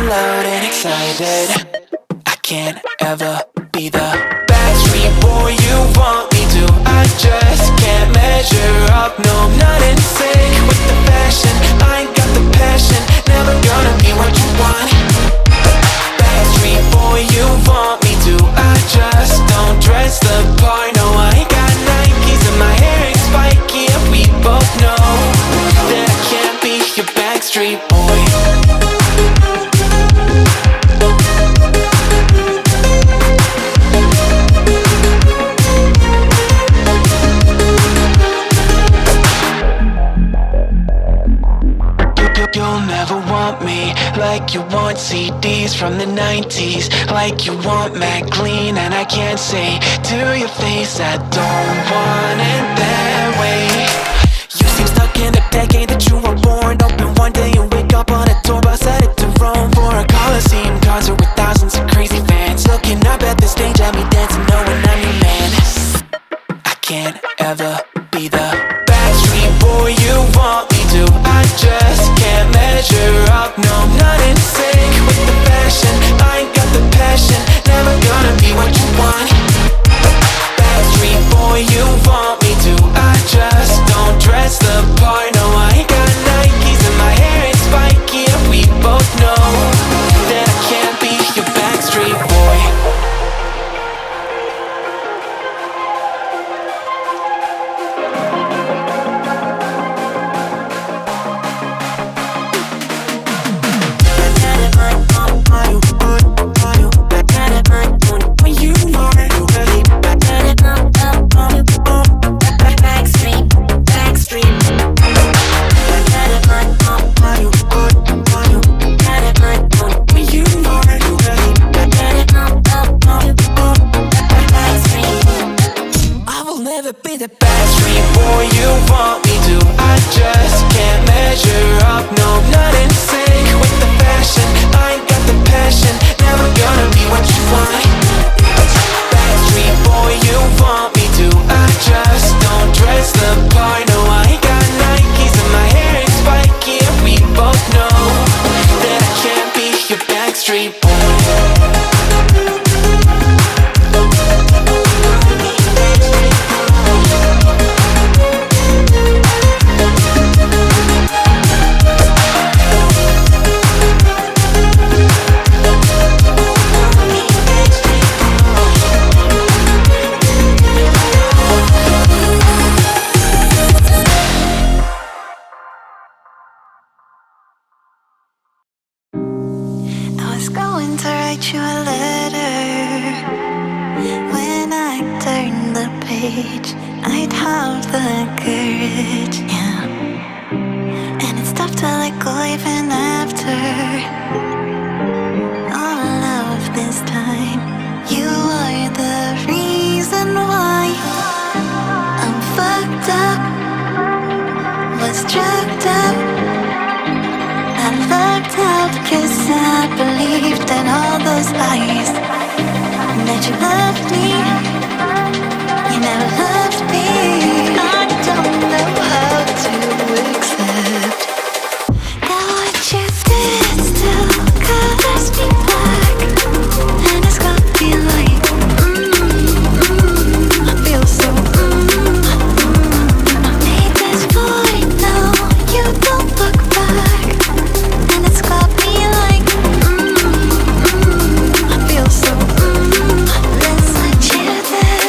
loud and excited. I can't ever be the Backstreet Boy you want me to. I just can't measure up, no, I'm not in sync with the fashion. I ain't got the passion, never gonna be what you want. Backstreet Boy you want me to. I just don't dress the part, no, I ain't got Nikes and my hair ain't spiky. And we both know that I can't be your Backstreet Boy. You'll never want me like you want CDs from the 90s, like you want Mac Clean, and I can't say to your face I don't want it that way. You seem stuck in the decade that you were born. Open one day and wake up on a tour bus headed to Rome for a Coliseum concert with thousands of crazy fans looking up at the stage at me dancing, knowing I'm your man. I can't ever be the Backstreet Boy you want me to. I just can't measure up, no, I'm not in sync with the fashion. I ain't got the passion, never gonna be what you want. Backstreet Boy you want me to. I just don't dress the part, no, I ain't got Nikes and my hair ain't spiky. And we both know that I can't be your Backstreet Boy. Be the Backstreet Boy you want me to. I just can't measure up, no, I'm not in sync with the fashion. I ain't got the passion, never gonna be what you want. Backstreet Boy you want me to. I just don't dress the part, no, I ain't got Nikes and my hair ain't spiky. And we both know that I can't be your Backstreet Boy. You a letter. When I turn the page, I'd have the courage, yeah. And it's tough to let go even after all of this time. You are the reason why I'm fucked up, was drugged up. I lucked out 'cause I believed in all those lies. That you loved me, you never loved me. I don't know how to accept that what you did still colors me black. And it's got me like, I feel so, I made this void now, you don't look back. And it's got me like, I feel so, let's let you there.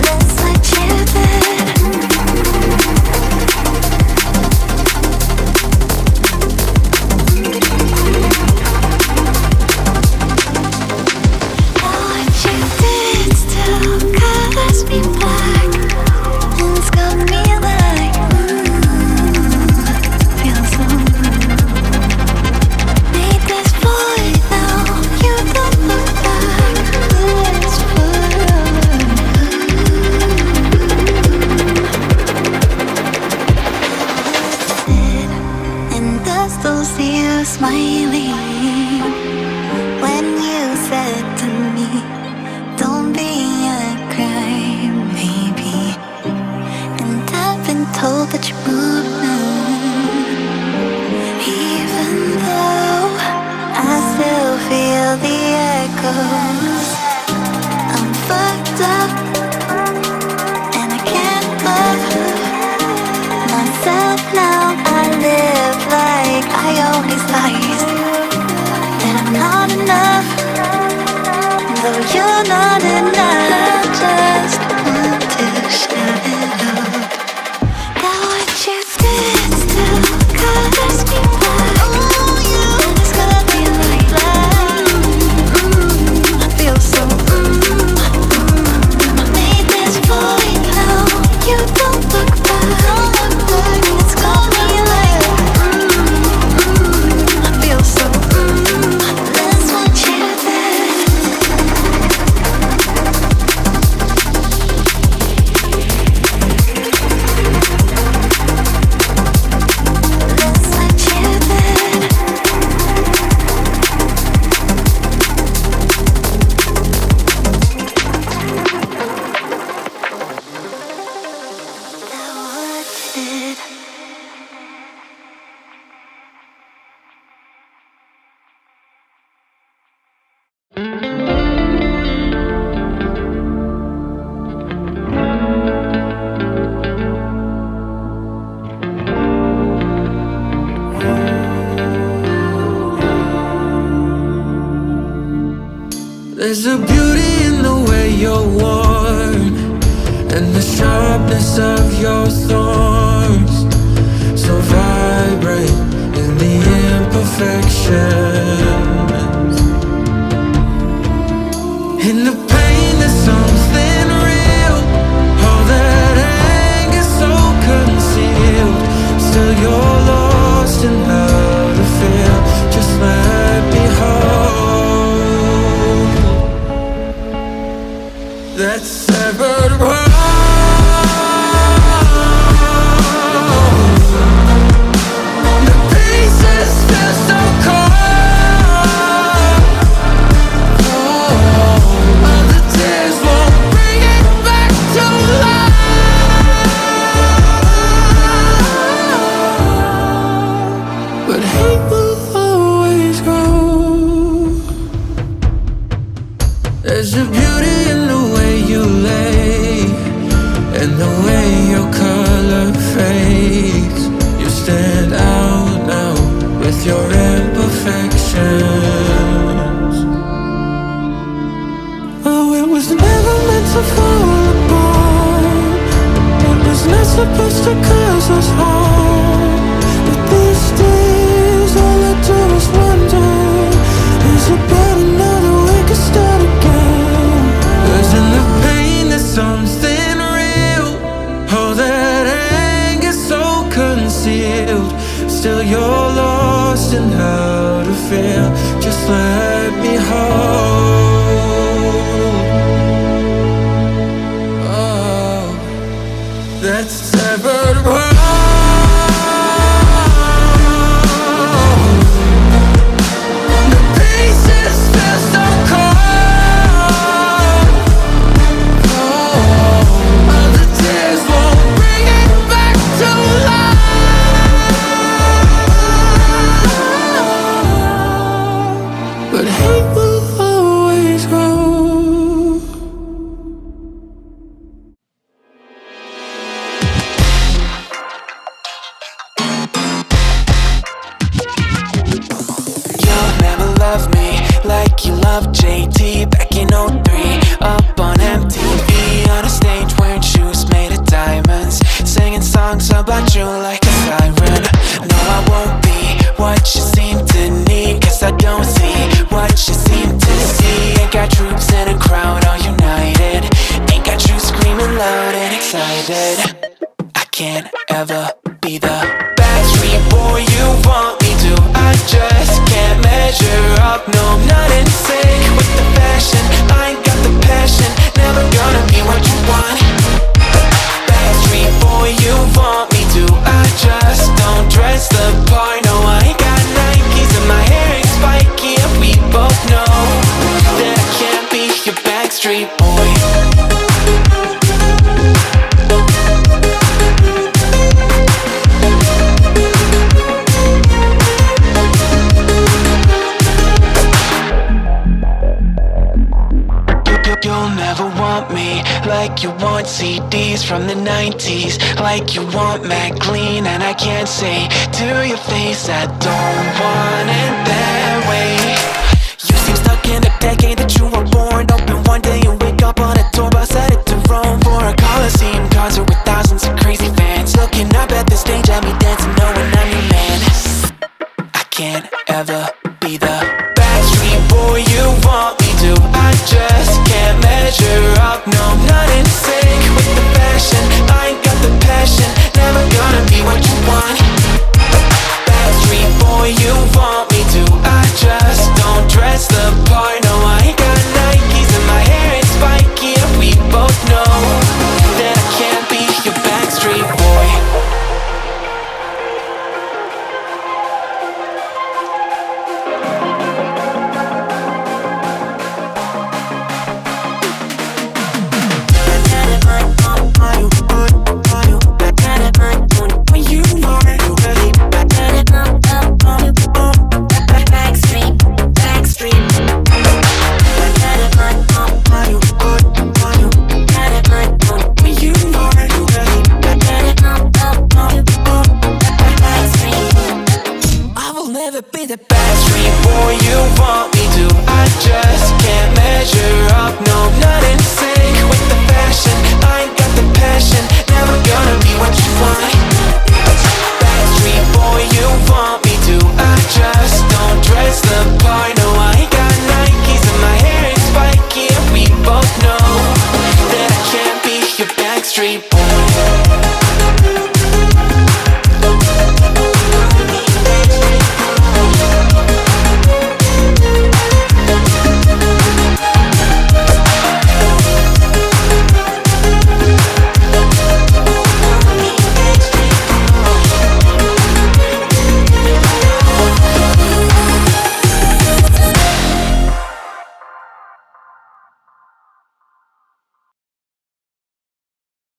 Let's let you there. What you did still colors me black. And it's got me like, feel so, made this void now, you don't look back. It's fun. And I still see you smiling when you said to me, don't be a crybaby. that you're moving, even though I still feel the echoes. I'm fucked up and I can't love myself now. I live like I always lies, that I'm not enough, though you're not enough. Just want to shut it up. Now what you did still colors me black, and it's got me like that. I feel so I made this void now. You don't look back. It's got me like I feel so that's what you did. That's what you did. Now what you did. There's a beauty in the way you're worn, and the sharpness of your thorns, so vibrant in the imperfections. In the pain there's something real, all that anger so concealed. Still you're lost in how to feel. Just let me hold that severed world. The pieces feel so cold. All the tears won't bring it back to life. But hate will always grow. There's a beauty in the way you lay, and the way your color fades. You stand out now with your imperfections. Oh, it was never meant to fall apart. It was not supposed to cause us harm. But these days all I do is wonder, is about another we could start again. 'Cause in the pain there's something real, all that anger so concealed. Still you're lost in how to feel. Just let me hold that severed world. The pieces feel so cold. All the tears won't bring it back to life. But hate will always grow. You'll never love me like you love JT back in '03. Up on MTV on a stage wearing shoes made of diamonds, singing songs about you like a siren. No, I won't be what you seem to need, 'cause I don't see what you seem to see. Ain't got troops in a crowd all united, ain't got you screaming loud and excited. I can't ever be the Backstreet Boy you want me to. I just can't measure up, no, I'm not in sync with the fashion. I ain't got the passion, never gonna be what you want. Backstreet Boy you want me to. I just don't dress the part, no, I ain't got Nikes and my hair ain't spiky, and we both know that I can't be your Backstreet Boy. CDs from the 90s, like you want Mac clean, and I can't say to your face I don't want it that way. You seem stuck in the decade that you were born. Open one day and wake up on a tour bus headed to Rome for a Coliseum concert with thousands of crazy fans looking up at the stage at me dancing, knowing I'm your man. I can't ever be the Backstreet Boy you want me to. I just can't measure up, no, not in sync with the fashion. I ain't got the passion, never gonna be what you want. Backstreet Boy you want me to. I just don't dress the part, no, I ain't got Nikes and my hair ain't spiky, and we both know that I can't be your Backstreet Boy. Be the Backstreet Boy you want me to. I just can't measure up, no, not in sync with the fashion. I ain't got the passion, never gonna be what you want. Backstreet Boy you want me to. I just don't dress the part, no, I ain't got Nikes and my hair ain't spiky, and we both know that I can't be your Backstreet Boy.